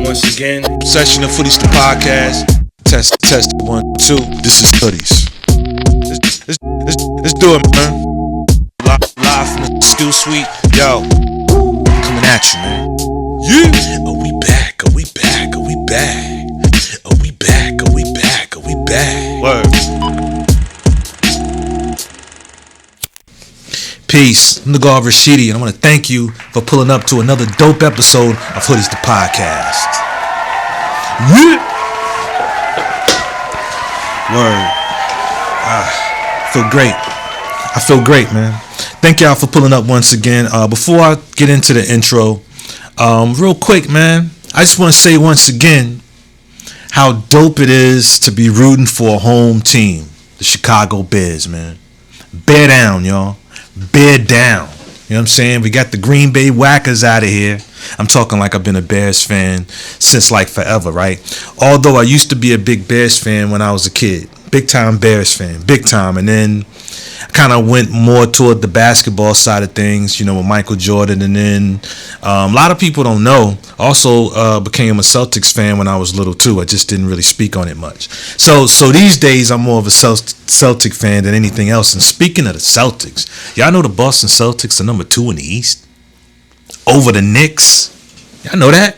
Once again, session of Hoodies the podcast. Test 1, 2. This is Hoodies. Let's do it, man. Live from the Skill Suite. Yo, coming at you, man. Yeah. Are we back? Are we back? Are we back? Are we back? Are we back? Are we back? Word. Peace. I'm the God Rashidi, and I want to thank you for pulling up to another dope episode of Hoodies the podcast. Yeah. Word. I feel great, man. Thank y'all for pulling up once again. Before I get into the intro, real quick, man, I just want to say once again how dope it is to be rooting for a home team, the Chicago Bears, man. Bear down, y'all. Bear down. You know what I'm saying? We got the Green Bay Whackers out of here. I'm talking like I've been a Bears fan since like forever, right? Although I used to be a big Bears fan when I was a kid. Big time Bears fan. Big time. And then I kind of went more toward the basketball side of things, you know, with Michael Jordan. And then a lot of people don't know. Also became a Celtics fan when I was little too. I just didn't really speak on it much. So these days I'm more of a Celtic fan than anything else. And speaking of the Celtics, y'all know the Boston Celtics are number 2 in the East? Over the Knicks. Y'all know that?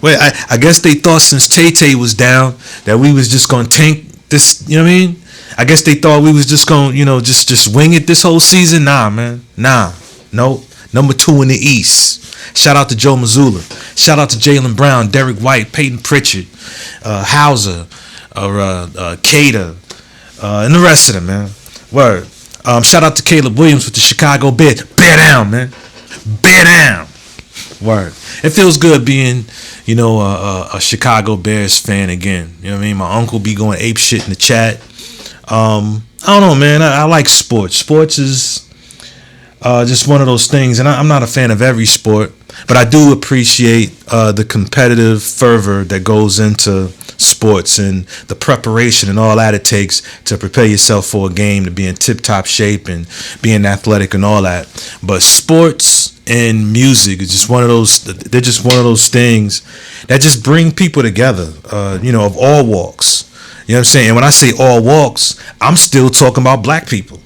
Well, I guess they thought since Tay was down that we was just going to tank this, you know what I mean? I guess they thought we was just going to, you know, just wing it this whole season. Nah, man. Nah. Nope. Number 2 in the East. Shout out to Joe Mazzulla. Shout out to Jaylen Brown, Derek White, Peyton Pritchard, Hauser, Cater, and the rest of them, man. Word. Shout out to Caleb Williams with the Chicago Bears. Bear down, man. Bear down. Word. It feels good being, you know, a Chicago Bears fan again. You know what I mean? My uncle be going ape shit in the chat. I don't know, man. I like sports. Sports is just one of those things, and I'm not a fan of every sport, but I do appreciate the competitive fervor that goes into sports and the preparation and all that it takes to prepare yourself for a game, to be in tip-top shape and being athletic and all that. But sports and music is just one of those. They're just one of those things that just bring people together. You know, of all walks. You know what I'm saying? And when I say all walks, I'm still talking about black people.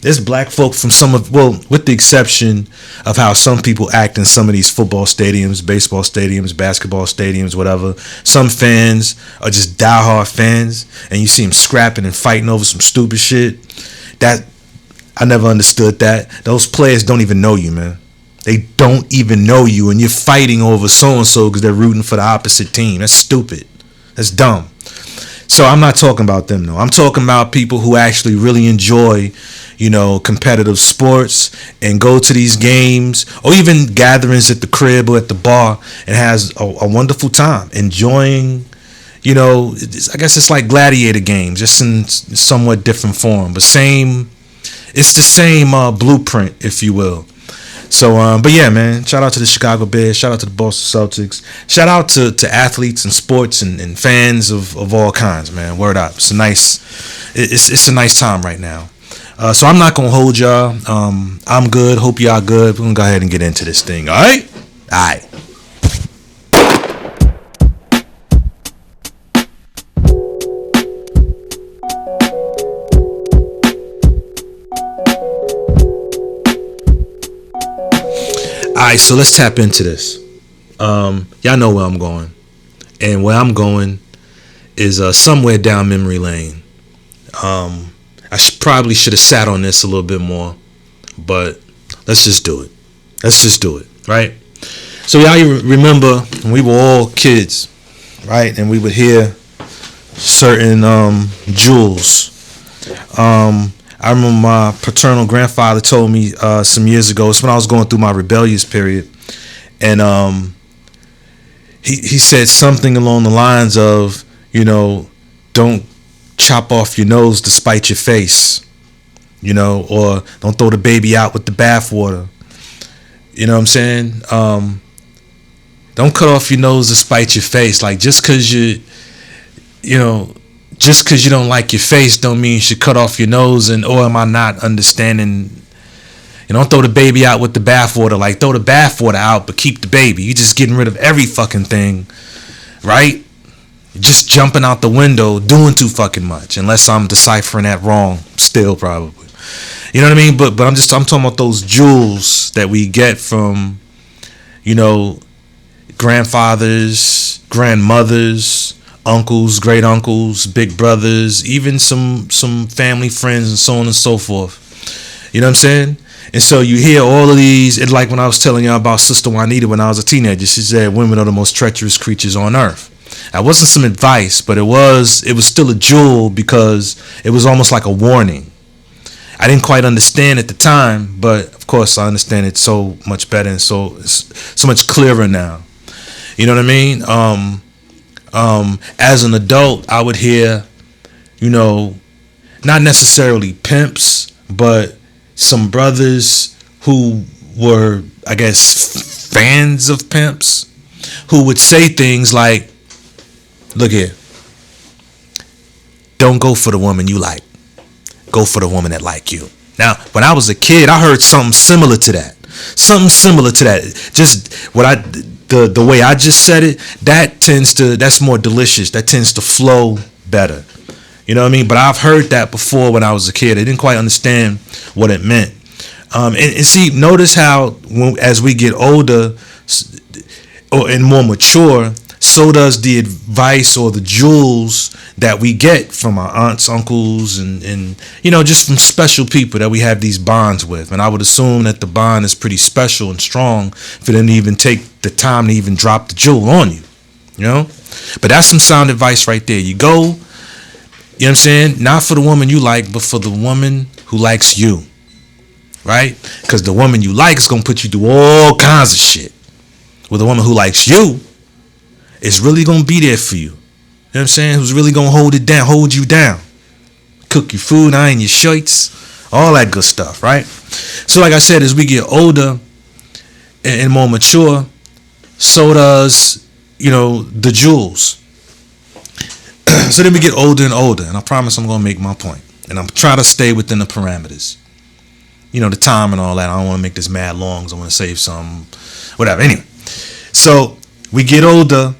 There's black folk from with the exception of how some people act in some of these football stadiums, baseball stadiums, basketball stadiums, whatever. Some fans are just diehard fans, and you see them scrapping and fighting over some stupid shit. That I never understood that. Those players don't even know you, man. They don't even know you, and you're fighting over so-and-so because they're rooting for the opposite team. That's stupid. That's dumb. So I'm not talking about them, though. I'm talking about people who actually really enjoy, you know, competitive sports and go to these games or even gatherings at the crib or at the bar and has a wonderful time enjoying, you know, I guess it's like gladiator games, just in somewhat different form, but it's the same blueprint, if you will. So, but yeah, man, shout out to the Chicago Bears, shout out to the Boston Celtics, shout out to athletes and sports and fans of all kinds, man. Word up. It's a nice time right now. So I'm not going to hold y'all. I'm good. Hope y'all good. We're going to go ahead and get into this thing. All right? All right. Alright, so let's tap into this. Y'all know where I'm going. And where I'm going is somewhere down memory lane. I probably should have sat on this a little bit more, but let's just do it. Let's just do it, right? So y'all remember when we were all kids, right? And we would hear certain jewels. I remember my paternal grandfather told me some years ago. It's when I was going through my rebellious period. And he said something along the lines of, you know, don't chop off your nose to spite your face, you know, or don't throw the baby out with the bathwater. You know what I'm saying? Don't cut off your nose to spite your face. Like, just because just because you don't like your face don't mean you should cut off your nose. And or am I not understanding You don't throw the baby out with the bathwater. Like, throw the bathwater out, but keep the baby. You just getting rid of every fucking thing, right? Just jumping out the window, doing too fucking much. Unless I'm deciphering that wrong, still probably. You know what I mean? But I'm talking about those jewels that we get from, you know, grandfathers, grandmothers, uncles, great uncles, big brothers, even some family friends, and so on and so forth. You know what I'm saying? And so you hear all of these. It's like when I was telling y'all about Sister Juanita when I was a teenager. She said women are the most treacherous creatures on earth. That wasn't some advice, but it was still a jewel, because it was almost like a warning. I didn't quite understand at the time, but of course I understand it so much better, and so much clearer now. You know what I mean? As an adult, I would hear, you know, not necessarily pimps, but some brothers who were, I guess, fans of pimps, who would say things like, look here, don't go for the woman you like. Go for the woman that like you. Now, when I was a kid, I heard something similar to that. Just the way I just said it, that's more delicious. That tends to flow better. You know what I mean? But I've heard that before when I was a kid. I didn't quite understand what it meant. And see, notice how as we get older and more mature, so does the advice or the jewels that we get from our aunts, uncles, and you know, just from special people that we have these bonds with. And I would assume that the bond is pretty special and strong for them to even take the time to even drop the jewel on you. You know? But that's some sound advice right there. You go, you know what I'm saying? Not for the woman you like, but for the woman who likes you. Right? Because the woman you like is going to put you through all kinds of shit. With the woman who likes you, it's really going to be there for you. You know what I'm saying? Who's really going to hold you down. Cook your food, iron your shirts, all that good stuff, right? So like I said, as we get older and more mature, so does, you know, the jewels. So then we get older and older, and I promise I'm going to make my point. And I'm trying to stay within the parameters. You know, the time and all that. I don't want to make this mad long, because I want to save some, whatever. Anyway, so we get older,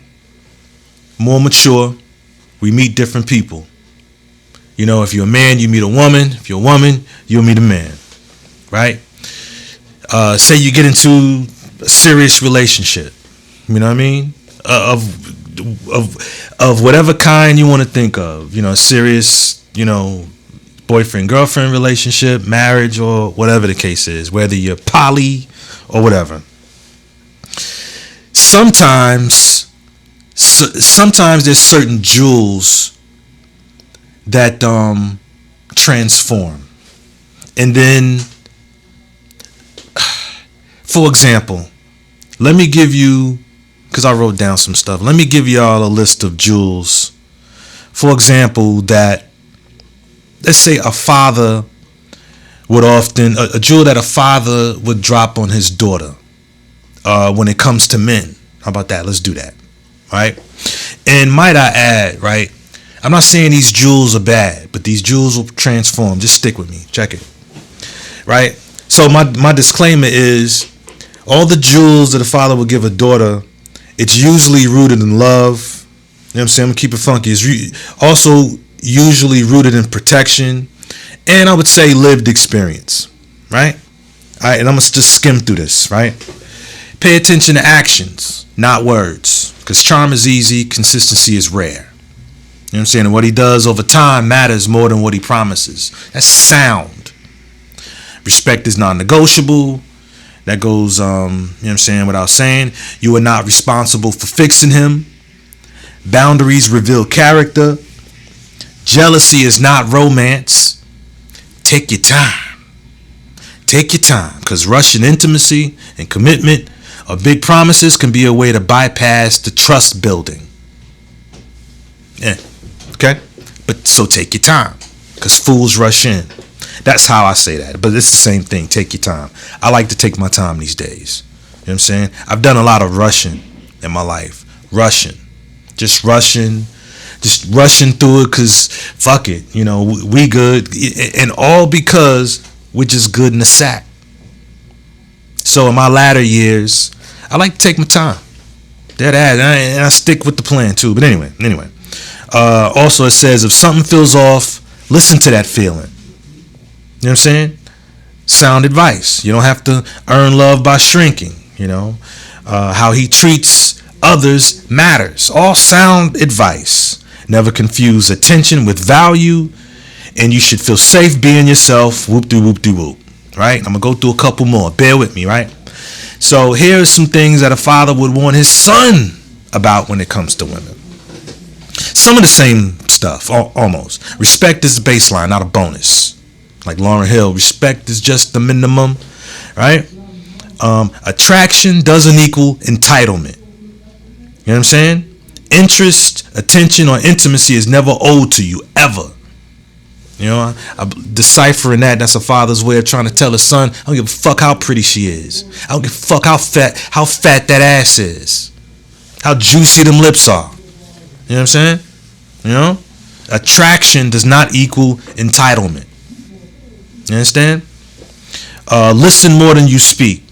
more mature, we meet different people. You know, if you're a man, you meet a woman. If you're a woman, you'll meet a man, right? Say you get into a serious relationship, you know what I mean? Of whatever kind you want to think of, you know, serious, you know, boyfriend, girlfriend relationship, marriage, or whatever the case is, whether you're poly or whatever. Sometimes there's certain jewels that transform. And then, for example, let me give you, because I wrote down some stuff, let me give y'all a list of jewels. For example, that, let's say a father would often, a jewel that a father would drop on his daughter when it comes to men. How about that? Let's do that. Right? And might I add, right? I'm not saying these jewels are bad, but these jewels will transform. Just stick with me. Check it. Right? So my disclaimer is, all the jewels that a father will give a daughter, it's usually rooted in love. You know what I'm saying? I'm going to keep it funky. It's also usually rooted in protection, and I would say lived experience. Right? All right, and I'm going to just skim through this. Right? Pay attention to actions, not words. Because charm is easy, consistency is rare. You know what I'm saying? And what he does over time matters more than what he promises. That's sound. Respect is non-negotiable. That goes, you know what I'm saying, without saying. You are not responsible for fixing him. Boundaries reveal character. Jealousy is not romance. Take your time. Take your time. Because rushing intimacy and commitment or big promises can be a way to bypass the trust building. Yeah. Okay? But so take your time. Because fools rush in. That's how I say that. But it's the same thing. Take your time. I like to take my time these days. You know what I'm saying? I've done a lot of rushing in my life. Rushing. Just rushing through it because fuck it. You know, we good. And all because we're just good in the sack. So in my latter years, I like to take my time. Dead ass, and I stick with the plan too. But anyway. Also, it says if something feels off, listen to that feeling. You know what I'm saying? Sound advice. You don't have to earn love by shrinking. How he treats others matters. All sound advice. Never confuse attention with value, and you should feel safe being yourself. Whoop-de-whoop-de-whoop. Right? I'm gonna go through a couple more. Bear with me, right? So here's some things that a father would warn his son about when it comes to women. Some of the same stuff, almost. Respect is the baseline, not a bonus. Like Lauryn Hill, respect is just the minimum, right? Attraction doesn't equal entitlement. You know what I'm saying? Interest, attention, or intimacy is never owed to you, ever. I'm deciphering that. That's a father's way of trying to tell his son, I don't give a fuck how pretty she is. I don't give a fuck how fat that ass is. How juicy them lips are. You know what I'm saying? Attraction does not equal entitlement. You understand? Listen more than you speak.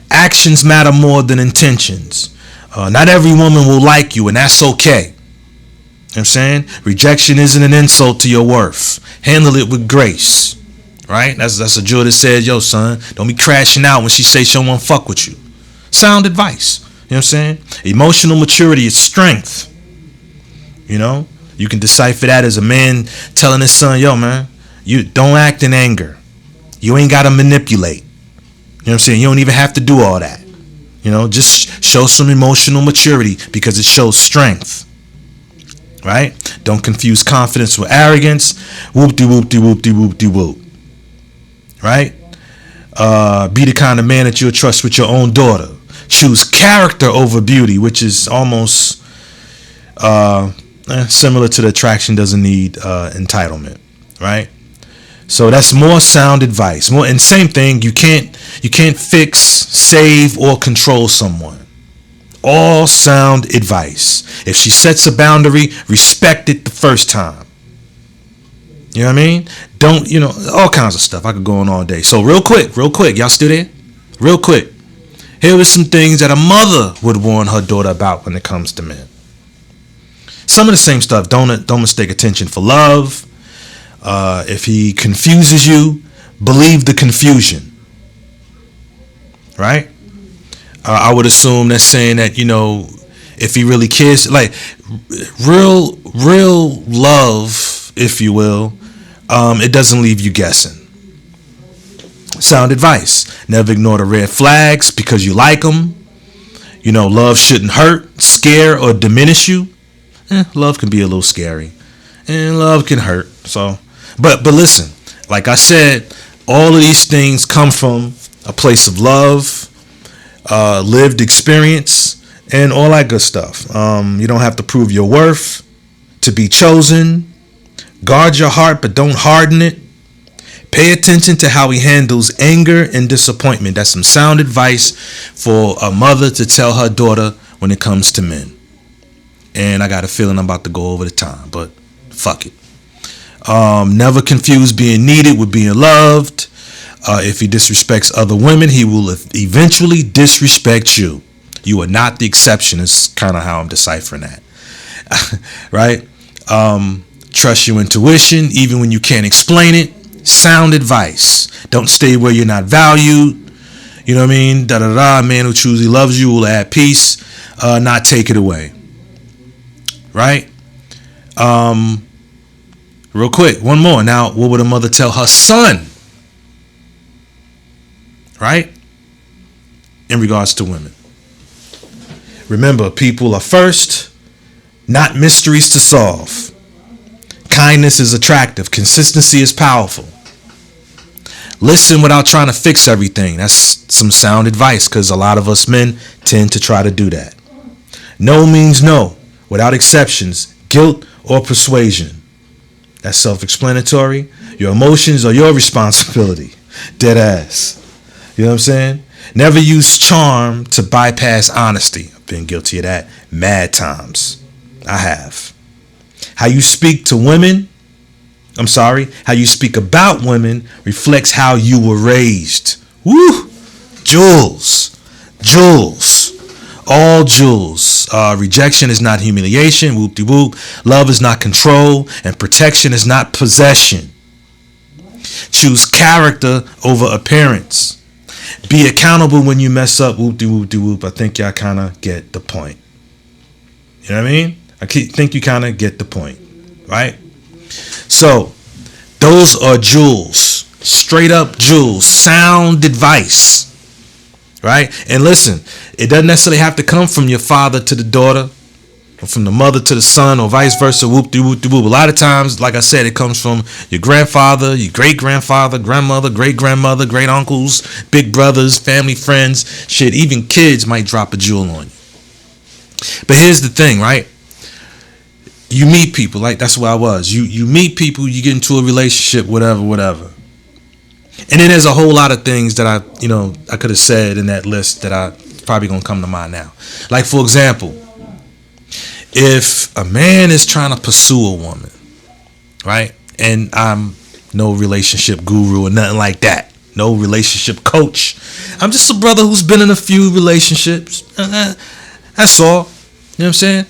Actions matter more than intentions. Not every woman will like you, and that's okay. You know what I'm saying? Rejection isn't an insult to your worth. Handle it with grace. Right? That's a jewel that says, yo, son, don't be crashing out when she says she don't want to fuck with you. Sound advice. You know what I'm saying? Emotional maturity is strength. You can decipher that as a man telling his son, yo, man, you don't act in anger. You ain't got to manipulate. You know what I'm saying? You don't even have to do all that. Just show some emotional maturity because it shows strength. Right? Don't confuse confidence with arrogance. Whoop-de-whoop-de-whoop-de-whoop-de-whoop. Right? Be the kind of man that you'll trust with your own daughter. Choose character over beauty, which is almost similar to the attraction doesn't need entitlement. Right? So that's more sound advice. And same thing, you can't fix, save, or control someone. All sound advice. If she sets a boundary, respect it the first time. You know what I mean? Don't, all kinds of stuff. I could go on all day. So real quick, y'all still there? Real quick. Here are some things that a mother would warn her daughter about when it comes to men. Some of the same stuff. Don't mistake attention for love. If he confuses you, believe the confusion. Right? I would assume that's saying that, if he really cares, like real love, if you will, it doesn't leave you guessing. Sound advice. Never ignore the red flags because you like them. Love shouldn't hurt, scare, or diminish you. Love can be a little scary. And love can hurt. So, but listen, like I said, all of these things come from a place of love, lived experience, and all that good stuff. You don't have to prove your worth to be chosen. Guard your heart, but don't harden it. Pay attention to how he handles anger and disappointment. That's some sound advice for a mother to tell her daughter when it comes to men. And I got a feeling I'm about to go over the time, but fuck it. Never confuse being needed with being loved. If he disrespects other women, he will eventually disrespect you. You are not the exception is kind of how I'm deciphering that. Right? Trust your intuition even when you can't explain it. Sound advice. Don't stay where you're not valued. You know what I mean? A man who truly loves you will add peace, not take it away. Right? Real quick, one more. Now, what would a mother tell her son? Right? In regards to women. Remember, people are first, not mysteries to solve. Kindness is attractive. Consistency is powerful. Listen without trying to fix everything. That's some sound advice because a lot of us men tend to try to do that. No means no, without exceptions, guilt or persuasion. That's self-explanatory. Your emotions are your responsibility. Dead ass. You know what I'm saying? Never use charm to bypass honesty. I've been guilty of that mad times. I have. How you speak to women, how you speak about women reflects how you were raised. Woo! Jewels. Jewels. All jewels. Rejection is not humiliation. Whoop-de-whoop. Love is not control. And protection is not possession. Choose character over appearance. Be accountable when you mess up. Whoop-de-whoop-de-whoop. I think y'all kind of get the point. You know what I mean? I think you kind of get the point. Right? So, those are jewels. Straight up jewels. Sound advice. Right? And listen, it doesn't necessarily have to come from your father to the daughter, or from the mother to the son, or vice versa. Whoop-de-whoop-de-whoop. A lot of times, like I said, it comes from your grandfather, your great-grandfather, grandmother, great-grandmother, great-uncles, big brothers, family, friends. Shit, even kids might drop a jewel on you. But here's the thing, right? You meet people, like that's where I was. You meet people, you get into a relationship, whatever. And then there's a whole lot of things that I could have said in that list that I probably gonna come to mind now. Like, for example, if a man is trying to pursue a woman, right? And I'm no relationship guru or nothing like that. No relationship coach. I'm just a brother who's been in a few relationships. That's all. You know what I'm saying?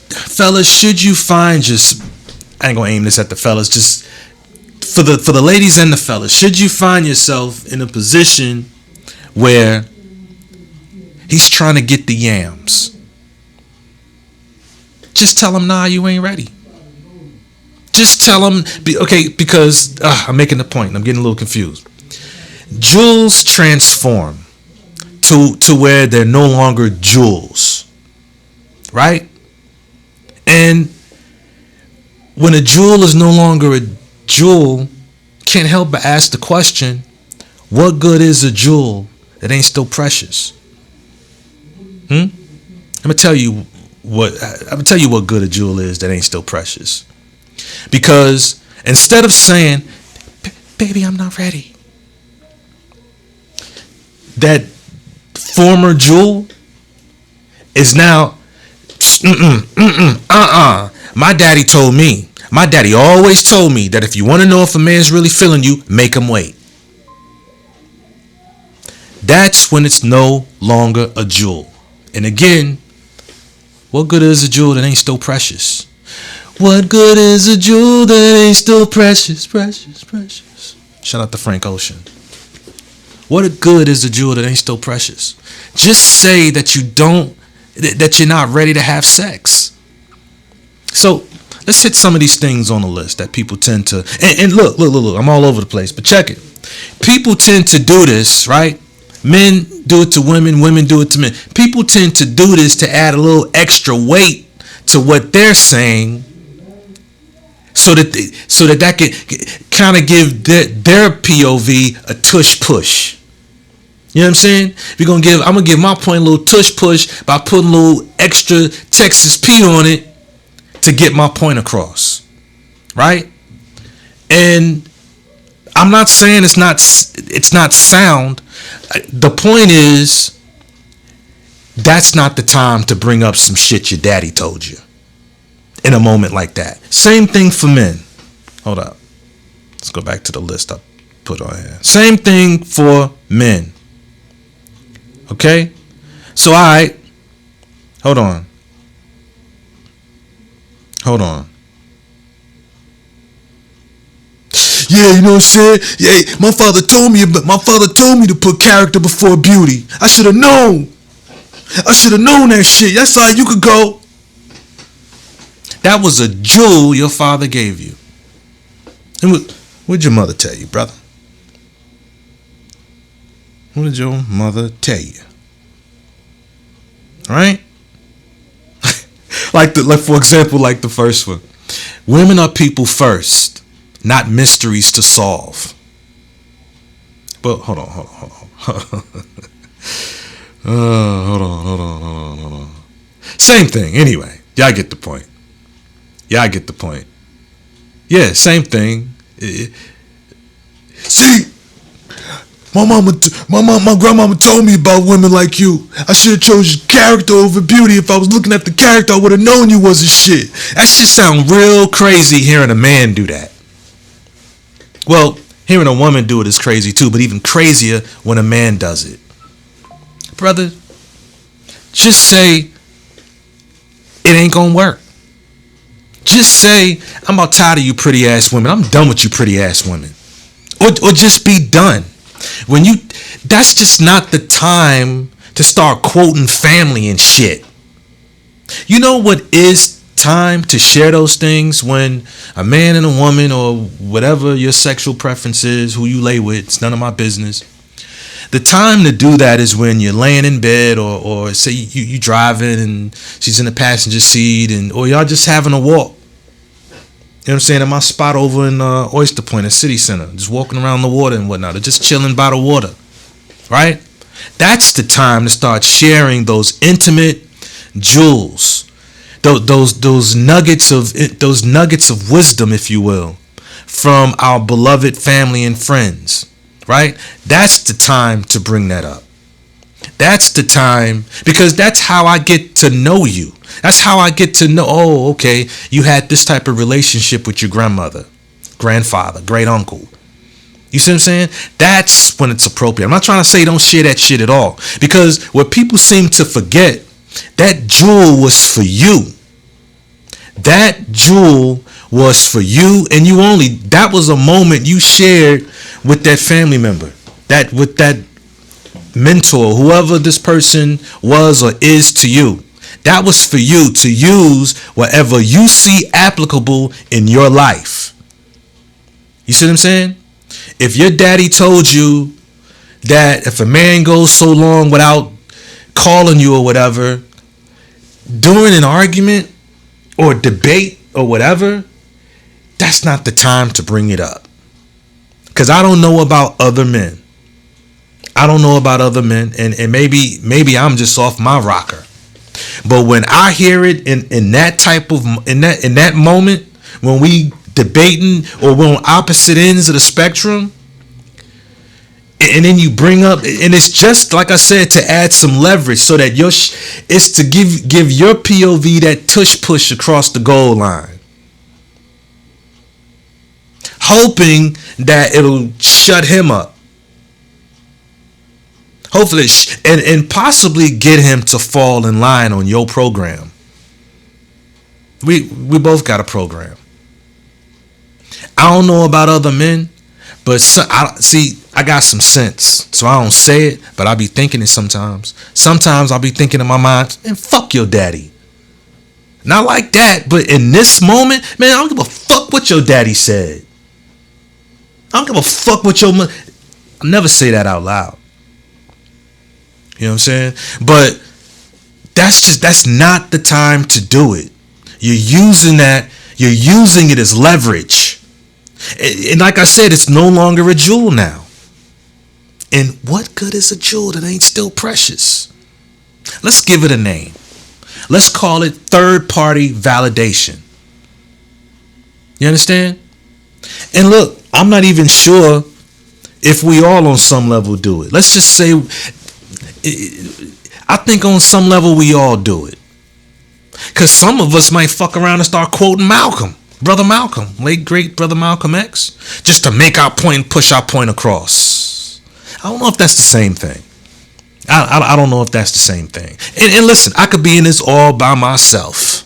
Fellas, should you find I ain't gonna aim this at the fellas, just for the ladies and the fellas, should you find yourself in a position where he's trying to get the yams, just tell him, nah, you ain't ready. Just tell him, because I'm making the point. I'm getting a little confused. Jewels transform to where they're no longer jewels, right? And when a jewel is no longer a jewel, can't help but ask the question, what good is a jewel that ain't still precious? I'm gonna tell you what good a jewel is that ain't still precious. Because instead of saying, baby, I'm not ready, that former jewel is now, my daddy told me. My daddy always told me that if you want to know if a man's really feeling you, make him wait. That's when it's no longer a jewel. And again, what good is a jewel that ain't still precious? What good is a jewel that ain't still precious, precious, precious? Shout out to Frank Ocean. What good is a jewel that ain't still precious? Just say that you're not ready to have sex. So let's hit some of these things on the list that people tend to, and look, I'm all over the place, but check it. People tend to do this, right? Men do it to women, women do it to men. People tend to do this to add a little extra weight to what they're saying, so that can kind of give their POV a tush push. You know what I'm saying? I'm gonna give my point a little tush push by putting a little extra Texas Pete on it to get my point across, right? And I'm not saying it's not sound. The point is, that's not the time to bring up some shit your daddy told you in a moment like that. Same thing for men. Hold up. Let's go back to the list I put on here. Same thing for men. Okay? So, all right. Hold on. Yeah, you know what I'm saying? Yeah, my father told me to put character before beauty. I should have known that shit. That's how you could go. That was a jewel your father gave you. And what'd your mother tell you, brother? What did your mother tell you? All right? like for example, like the first one. Women are people first, not mysteries to solve. But hold on. Hold on. Same thing. Anyway, y'all get the point. Yeah, same thing. See, my grandmama told me about women like you. I should have chose character over beauty. If I was looking at the character, I would have known you wasn't shit. That shit sound real crazy hearing a man do that. Well, Hearing a woman do it is crazy too, but even crazier when a man does it. Brother, just say it ain't gonna work. Just say, I'm about tired of you pretty ass women. I'm done with you pretty ass women. Or just be done. That's just not the time to start quoting family and shit. You know what is time to share those things? When a man and a woman, or whatever your sexual preference is, who you lay with, it's none of my business. The time to do that is when you're laying in bed, or say you driving and she's in the passenger seat, or y'all just having a walk. You know what I'm saying? At my spot over in Oyster Point, a city center, just walking around the water and whatnot, or just chilling by the water, right? That's the time to start sharing those intimate jewels, those nuggets of wisdom, if you will, from our beloved family and friends, right? That's the time to bring that up. That's the time, because that's how I get to know you. That's how I get to know, oh, okay, you had this type of relationship with your grandmother, grandfather, great uncle. You see what I'm saying? That's when it's appropriate. I'm not trying to say don't share that shit at all, because what people seem to forget, that jewel was for you. That jewel was for you and you only. That was a moment you shared with that family member, with that mentor, whoever this person was or is to you. That was for you to use whatever you see applicable in your life. You see what I'm saying? If your daddy told you that if a man goes so long without calling you or whatever, during an argument or debate or whatever, that's not the time to bring it up. Because I don't know about other men. I don't know about other men, and maybe I'm just off my rocker. But when I hear it in that moment, when we debating or we're on opposite ends of the spectrum, and then you bring up, and it's just like I said, to add some leverage so that it's to give your POV that tush push across the goal line, hoping that it'll shut him up. Hopefully, and possibly get him to fall in line on your program. We both got a program. I don't know about other men, but I got some sense, so I don't say it, but I be thinking it sometimes. Sometimes I'll be thinking in my mind, and fuck your daddy. Not like that, but in this moment, man, I don't give a fuck what your daddy said. I don't give a fuck what your mother. I never say that out loud. You know what I'm saying? But that's not the time to do it. You're using it as leverage. And like I said, it's no longer a jewel now. And what good is a jewel that ain't still precious? Let's give it a name. Let's call it third-party validation. You understand? And look, I'm not even sure if we all on some level do it. Let's just say, I think on some level we all do it. Because some of us might fuck around and start quoting Brother Malcolm, late great Brother Malcolm X, just to make our point and push our point across. I don't know if that's the same thing. I don't know if that's the same thing. And listen, I could be in this all by myself.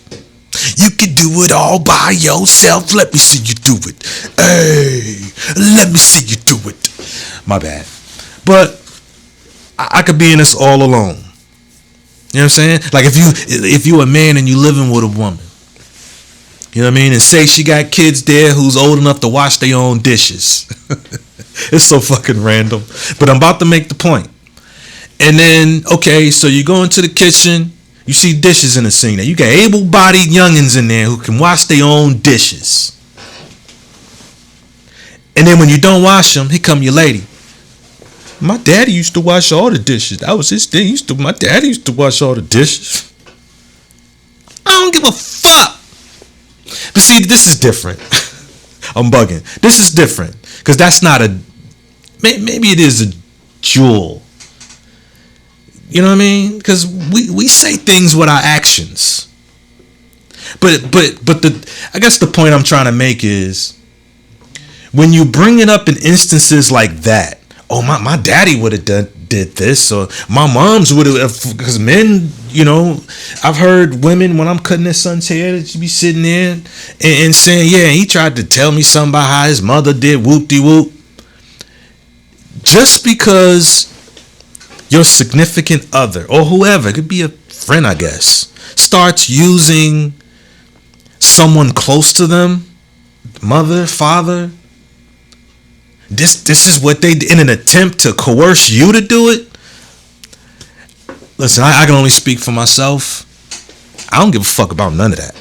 You can do it all by yourself. Let me see you do it. Hey, let me see you do it. My bad. But I could be in this all alone. You know what I'm saying? Like if you a man and you living with a woman, you know what I mean, and say she got kids there who's old enough to wash their own dishes. It's so fucking random, but I'm about to make the point. And then, okay, so you go into the kitchen, you see dishes in the sink. Now you got able-bodied youngins in there who can wash their own dishes. And then when you don't wash them, here come your lady. My daddy used to wash all the dishes. That was his thing. My daddy used to wash all the dishes. I don't give a fuck. But see, this is different. I'm bugging. This is different. Because that's not maybe it is a jewel. You know what I mean? Because we say things with our actions. But I guess the point I'm trying to make is, when you bring it up in instances like that, oh, my daddy would have did this, or my mom's would have, because men, I've heard women, when I'm cutting their son's hair, that you be sitting there and saying, yeah, he tried to tell me something about how his mother did whoop-de-whoop. Just because your significant other, or whoever, it could be a friend, I guess, starts using someone close to them, mother, father, this is what they did in an attempt to coerce you to do it. Listen, I can only speak for myself. I don't give a fuck about none of that.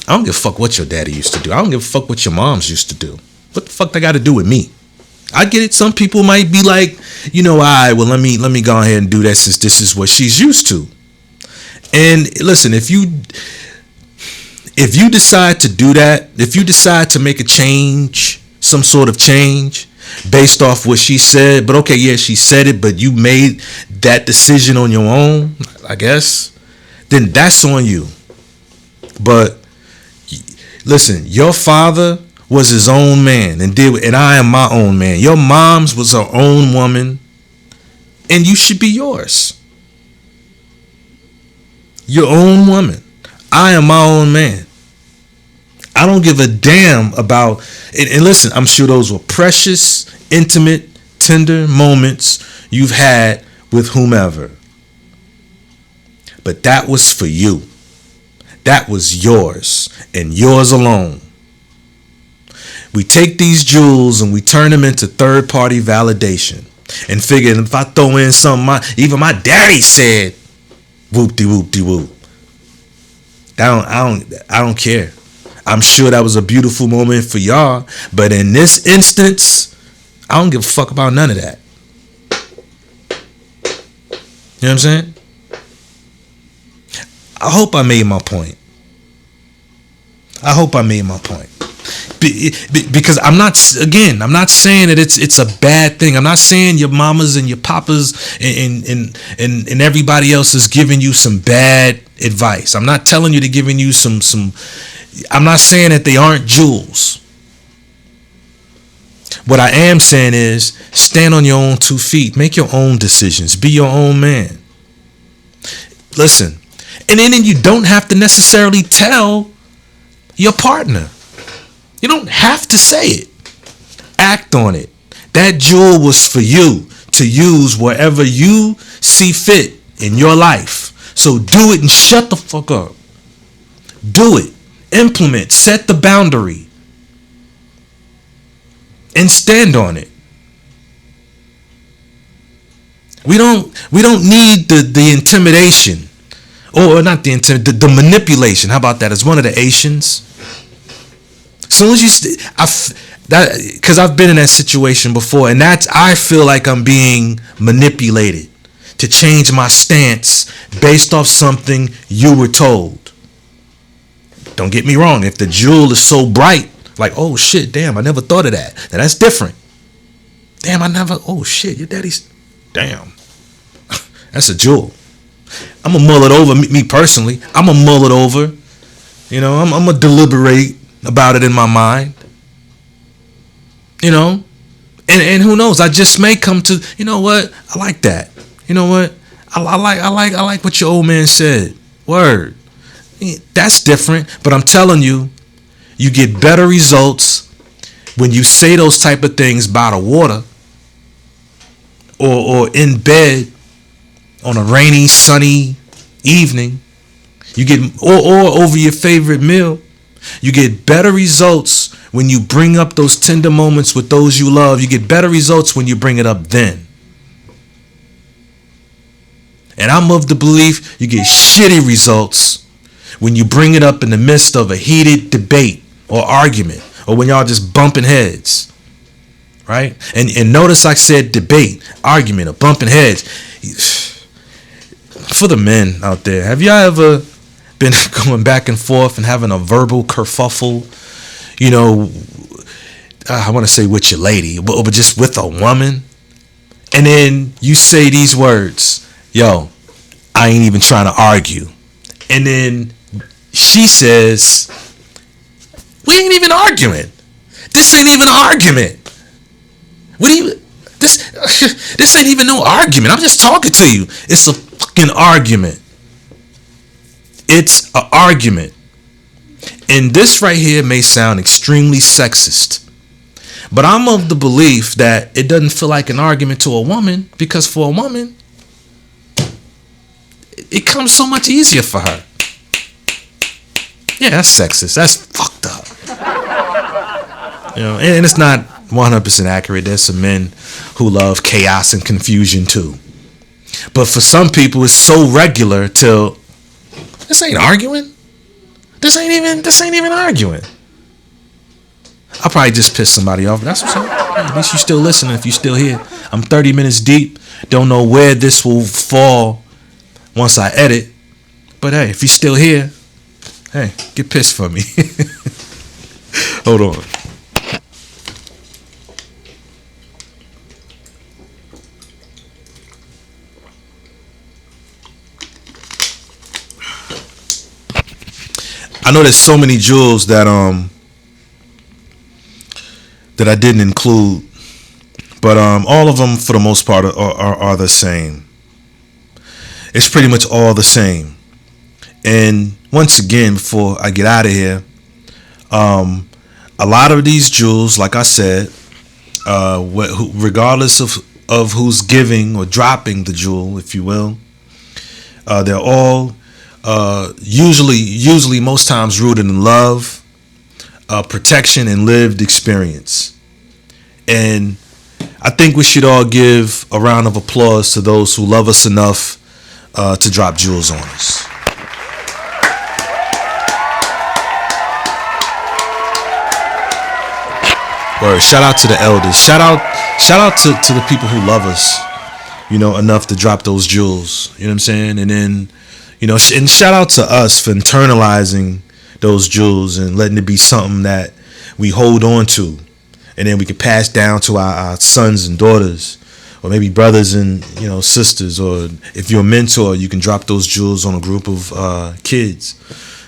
I don't give a fuck what your daddy used to do. I don't give a fuck what your moms used to do. What the fuck they got to do with me? I get it. Some people might be like, all right, well, let me go ahead and do that since this is what she's used to. And listen, if you decide to do that, if you decide to make a change, some sort of change based off what she said, but okay, yeah, she said it, but you made that decision on your own, I guess, then that's on you. But listen, your father was his own man and I am my own man. Your mom's was her own woman, and you should be yours. Your own woman. I am my own man. I don't give a damn about it. And listen, I'm sure those were precious, intimate, tender moments you've had with whomever. But that was for you. That was yours and yours alone. We take these jewels and we turn them into third-party validation and figure if I throw in something even my daddy said, whoop-de-whoop-de-whoop. I don't care. I'm sure that was a beautiful moment for y'all, but in this instance, I don't give a fuck about none of that. You know what I'm saying? I hope I made my point. Because I'm not saying that it's a bad thing. I'm not saying your mamas and your papas and everybody else is giving you some bad advice. I'm not telling you they're giving you some I'm not saying that they aren't jewels. What I am saying is stand on your own 2 feet. Make your own decisions. Be your own man. Listen. And then you don't have to necessarily tell your partner. You don't have to say it. Act on it. That jewel was for you to use wherever you see fit in your life. So do it and shut the fuck up. Do it. Implement. Set the boundary. And stand on it. We don't need the intimidation. Or not the manipulation. How about that? It's one of the Asians. As soon as you, because I've been in that situation before, and I feel like I'm being manipulated to change my stance based off something you were told. Don't get me wrong. If the jewel is so bright, like, oh shit, damn, I never thought of that. Now that's different. Damn, oh shit, your daddy's, damn. That's a jewel. I'm going to mull it over, me personally. I'm going to mull it over. I'm going to deliberate about it in my mind. And who knows? I just may come to, you know what? I like that. You know what? I like what your old man said. Word. That's different. But I'm telling you, you get better results when you say those type of things by the water or in bed on a rainy, sunny evening. You get or over your favorite meal. You get better results when you bring up those tender moments with those you love. You get better results when you bring it up then. And I'm of the belief you get shitty results when you bring it up in the midst of a heated debate or argument, or when y'all just bumping heads. Right? And notice I said debate, argument, or bumping heads. For the men out there, have y'all ever been going back and forth and having a verbal kerfuffle? I want to say with your lady, but just with a woman. And then you say these words, yo, I ain't even trying to argue. And then she says, we ain't even arguing. This ain't even an argument. What do you? This ain't even no argument. I'm just talking to you. It's a fucking argument. It's an argument. And this right here may sound extremely sexist, but I'm of the belief that it doesn't feel like an argument to a woman, because for a woman, it comes so much easier for her. Yeah, that's sexist. That's fucked up. And it's not 100% accurate. There's some men who love chaos and confusion too. But for some people, it's so regular till this ain't arguing. This ain't even arguing. I'll probably just piss somebody off. But that's what's up. Hey, at least you're still listening if you're still here. I'm 30 minutes deep. Don't know where this will fall once I edit. But hey, if you're still here, hey, get pissed for me. Hold on. I know there's so many jewels that that I didn't include, but all of them for the most part are the same. It's pretty much all the same. And once again, before I get out of here, a lot of these jewels, like I said, regardless of who's giving or dropping the jewel, if you will, they're all usually most times rooted in love, protection, and lived experience. And I think we should all give a round of applause to those who love us enough to drop jewels on us. Word. Shout out to the elders. Shout out to the people who love us, enough to drop those jewels. You know what I'm saying? And then, and shout out to us for internalizing those jewels and letting it be something that we hold on to, and then we can pass down to our sons and daughters, or maybe brothers and sisters. Or if you're a mentor, you can drop those jewels on a group of kids.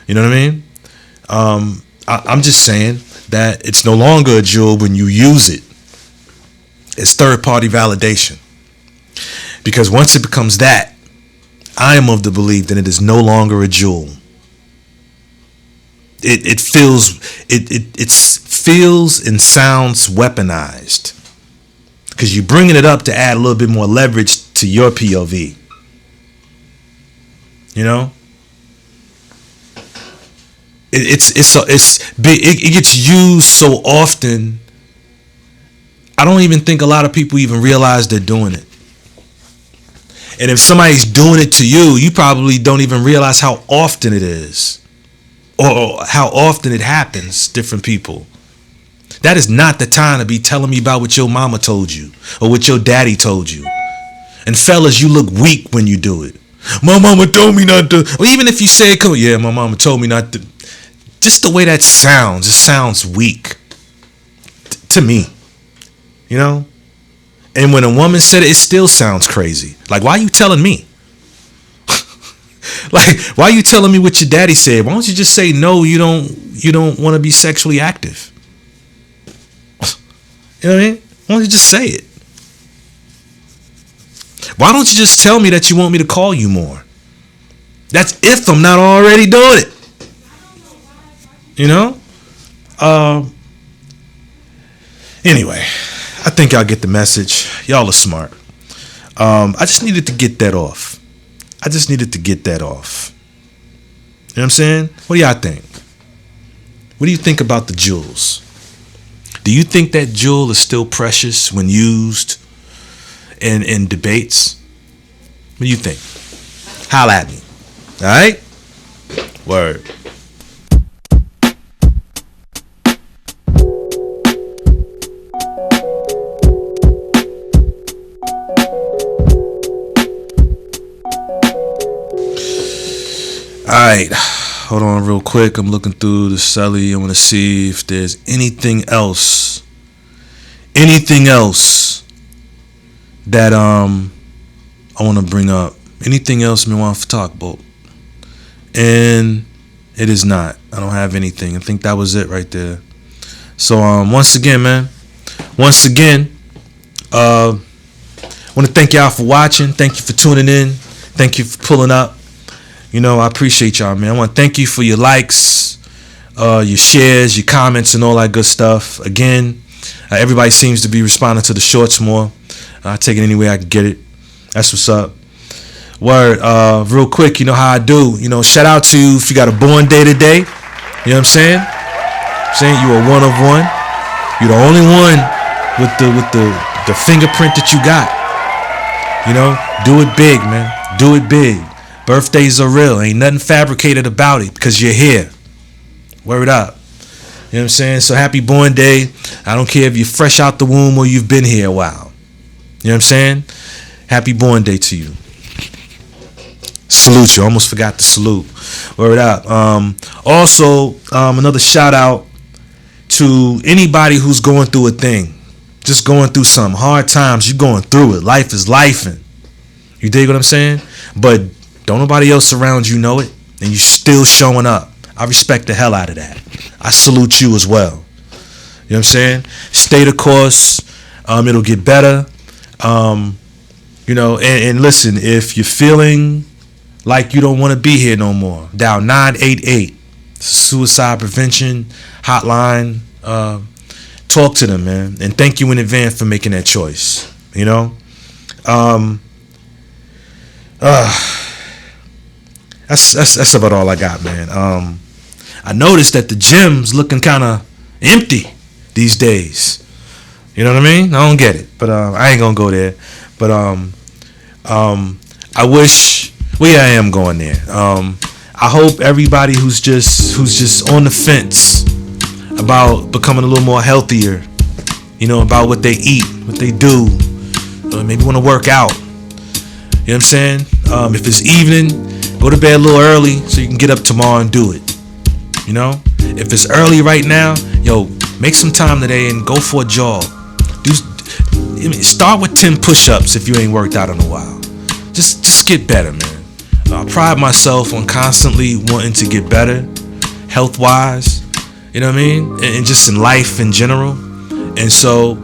You know what I mean? I'm just saying that it's no longer a jewel when you use it. It's third-party validation, because once it becomes that, I am of the belief that it is no longer a jewel. It feels and sounds weaponized, because you're bringing it up to add a little bit more leverage to your POV. It gets used so often. I don't even think a lot of people even realize they're doing it. And if somebody's doing it to you, you probably don't even realize how often it is, or how often it happens. Different people. That is not the time to be telling me about what your mama told you or what your daddy told you. And fellas, you look weak when you do it. My mama told me not to. Or even if you say, yeah, my mama told me not to. Just the way that sounds, it sounds weak to me. And when a woman said it, it still sounds crazy. Like, why are you telling me? Like, why are you telling me what your daddy said? Why don't you just say no? You don't want to be sexually active. You know what I mean? Why don't you just say it? Why don't you just tell me that you want me to call you more? That's if I'm not already doing it. Anyway, I think y'all get the message. Y'all are smart. I just needed to get that off. You know what I'm saying? What do y'all think? What do you think about the jewels? Do you think that jewel is still precious when used in debates? What do you think? Holla at me. All right? Word. Alright, hold on real quick. I'm looking through the celly. I want to see if there's anything else that I want to bring up. Anything else me want to talk about? And it is not. I don't have anything. I think that was it right there. So once again, man, I want to thank y'all for watching. Thank you for tuning in. Thank you for pulling up. I appreciate y'all, man. I want to thank you for your likes, your shares, your comments, and all that good stuff. Again, everybody seems to be responding to the shorts more. I take it any way I can get it. That's what's up. Word. Real quick, you know how I do. Shout out to you if you got a born day today. You know what I'm saying? You are one of one. You're the only one with the fingerprint that you got. Do it big, man. Do it big. Birthdays are real. Ain't nothing fabricated about it because you're here. Word up. You know what I'm saying? So happy born day. I don't care if you're fresh out the womb or you've been here a while. You know what I'm saying? Happy born day to you. Salute you. Almost forgot to salute. Word up. Also, another shout out to anybody who's going through a thing. Just going through some hard times. You're going through it. Life is lifing. You dig what I'm saying? But don't nobody else around you know it, and you still showing up. I respect the hell out of that. I salute you as well. You know what I'm saying? Stay the course. It'll get better. And listen, if you're feeling like you don't want to be here no more, dial 988, suicide prevention hotline. Talk to them, man, and thank you in advance for making that choice. That's about all I got, man. I noticed that the gym's looking kind of empty these days. You know what I mean? I don't get it, but I ain't gonna go there. But I wish. Well, yeah, I am going there. I hope everybody who's just on the fence about becoming a little more healthier, about what they eat, what they do, maybe want to work out. You know what I'm saying? If it's evening, go to bed a little early so you can get up tomorrow and do it. If it's early right now, make some time today and go for a jog. Start with 10 push-ups if you ain't worked out in a while. Just get better, man. I pride myself on constantly wanting to get better, health-wise. You know what I mean? And just in life in general. And so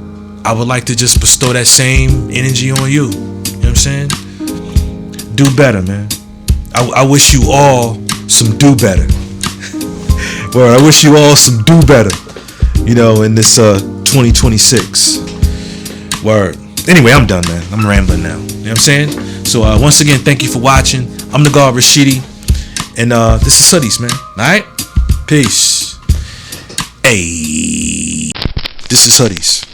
I would like to just bestow that same energy on you. You know what I'm saying? Do better, man. I wish you all some do better. Well, I wish you all some do better, in this 2026. Word. Anyway, I'm done, man. I'm rambling now. You know what I'm saying? So once again, thank you for watching. I'm the God Rashidi. And this is Hoodies, man. Alright? Peace. Hey. This is Hoodies.